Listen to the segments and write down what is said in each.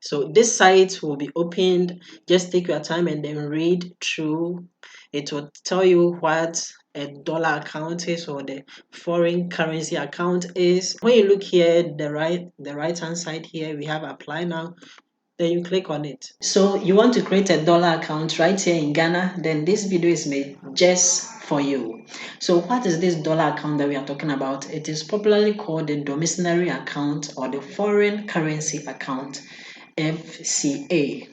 So this site will be opened. Just take your time and then read through. It will tell you what a dollar account is or the foreign currency account is. When you look here, the right hand side here, we have apply now. Then you click on it. So you want to create a dollar account right here in Ghana, then this video is made just for you. So what is this dollar account that we are talking about? It is popularly called the domiciliary account or the foreign currency account, FCA.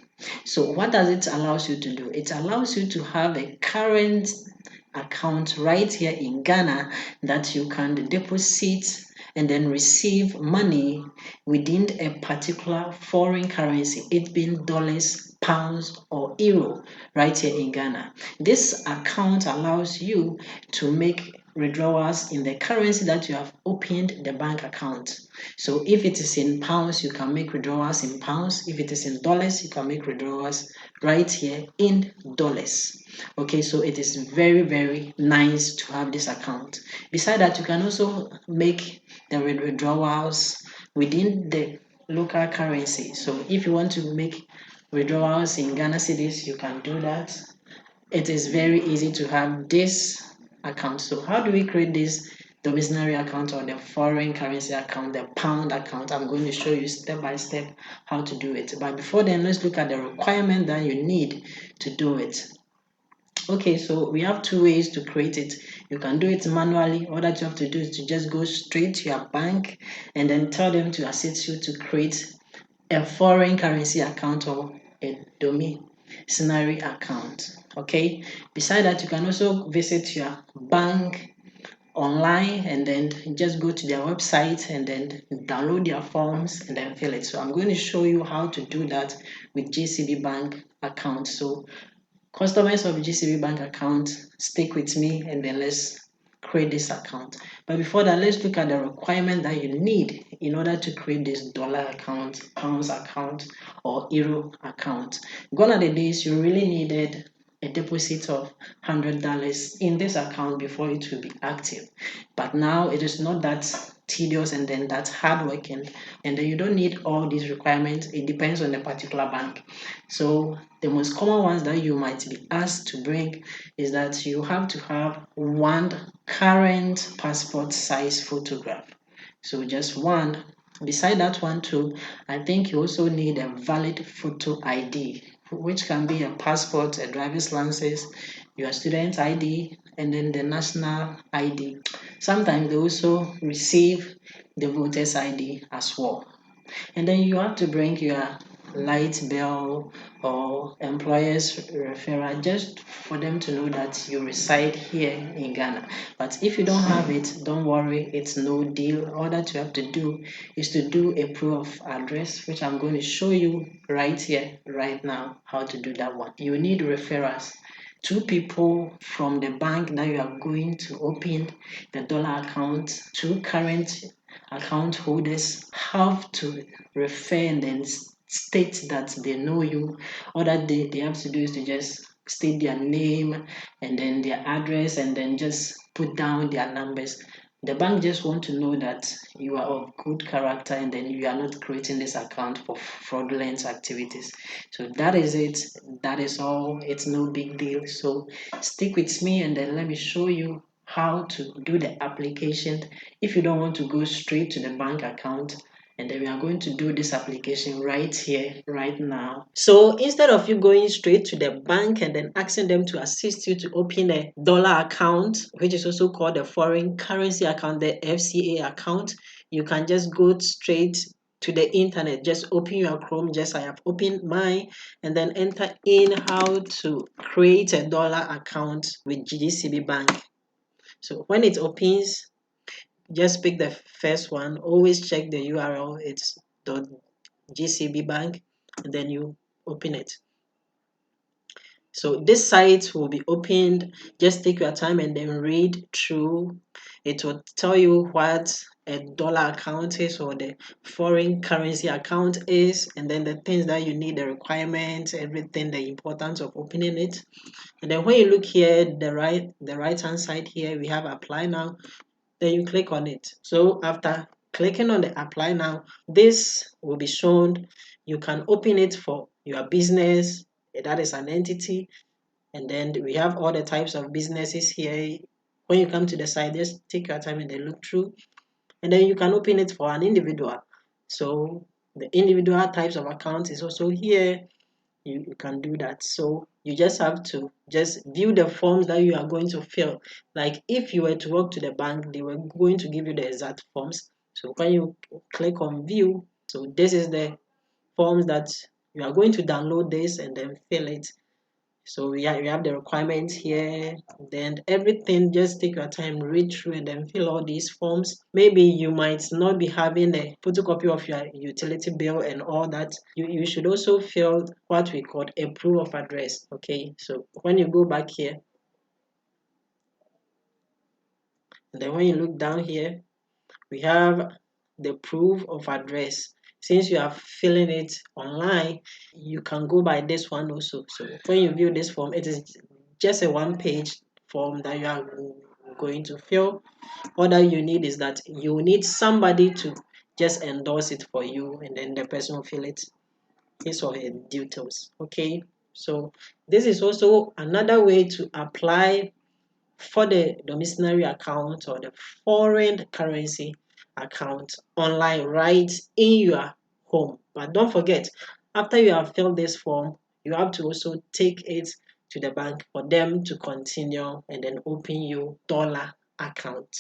So what does it allows you to do? It allows you to have a current account right here in Ghana that you can deposit and then receive money within a particular foreign currency, it being dollars, pounds, or euro right here in Ghana. This account allows you to make withdrawals in the currency that you have opened the bank account. So if it is in pounds, you can make withdrawals in pounds. If it is in dollars, you can make withdrawals right here in dollars. Okay, so it is very, very nice to have this account. Besides that, you can also make the withdrawals within the local currency. So if you want to make withdrawals in Ghana cedis, you can do that. It is very easy to have this account. So how do we create this domiciliary account or the foreign currency account, the pound account? I'm going to show you step by step how to do it. But before then, let's look at the requirement that you need to do it. Okay, so we have two ways to create it. You can do it manually. All that you have to do is to just go straight to your bank and then tell them to assist you to create a foreign currency account or a domiciliary account. Okay, beside that, you can also visit your bank online and then just go to their website and then download their forms and then fill it. So I'm going to show you how to do that with GCB bank account. So customers of GCB bank account, stick with me and then let's create this account. But before that, let's look at the requirement that you need in order to create this dollar account, pounds account, or euro account. Gone are the days you really needed a deposit of $100 in this account before it will be active. But now it is not that tedious and then that's hardworking, and then you don't need all these requirements. It depends on the particular bank. So the most common ones that you might be asked to bring is that you have to have one current passport size photograph. So just one. Beside that one too, I think you also need a valid photo ID, which can be a passport, a driver's license, your student ID, and then the national ID. Sometimes they also receive the voter's ID as well. And then you have to bring your light bill or employer's referral just for them to know that you reside here in Ghana. But if you don't have it, don't worry, it's no deal. All that you have to do is to do a proof of address, which I'm going to show you right here, right now, how to do that one. You need referrals. Two people from the bank that you are going to open the dollar account, two current account holders have to refer and then state that they know you. All that they have to do is to just state their name and then their address and then just put down their numbers. The bank just want to know that you are of good character and then you are not creating this account for fraudulent activities. So that is it. That is all. It's no big deal. So stick with me and then let me show you how to do the application if you don't want to go straight to the bank account. And then we are going to do this application right here, right now. So instead of you going straight to the bank and then asking them to assist you to open a dollar account, which is also called a foreign currency account, the FCA account, you can just go straight to the internet. Just open your Chrome, just I have opened mine, and then enter in how to create a dollar account with GCB Bank. So when it opens, just pick the first one. Always check the URL. It's .gcb bank, and then you open it. So this site will be opened. Just take your time and then read through. It will tell you what a dollar account is or the foreign currency account is, and then the things that you need, the requirements, everything, the importance of opening it. And then when you look here, the right hand side here, we have apply now. Then you click on it. So after clicking on the apply now, this will be shown You can open it for your business, that is an entity, and then we have all the types of businesses here. When you come to the site, just take your time and then look through, and then you can open it for an individual. So the individual types of accounts is also here. You can do that. So you just have to just view the forms that you are going to fill. Like if you were to walk to the bank, they were going to give you the exact forms. So when you click on view, so this is the forms that you are going to download this and then fill it. So we have the requirements here, then everything, just take your time, read through and then fill all these forms. Maybe you might not be having a photocopy of your utility bill and all that. You should also fill what we call a proof of address. Okay, so when you go back here, and then when you look down here, we have the proof of address. Since you are filling it online, you can go by this one also. So when you view this form, it is just a one-page form that you are going to fill. All that you need is that you need somebody to just endorse it for you, and then the person will fill it, his or her details. Okay, so this is also another way to apply for the domiciliary account or the foreign currency account online right in your home. But don't forget, after you have filled this form, you have to also take it to the bank for them to continue and then open you dollar account.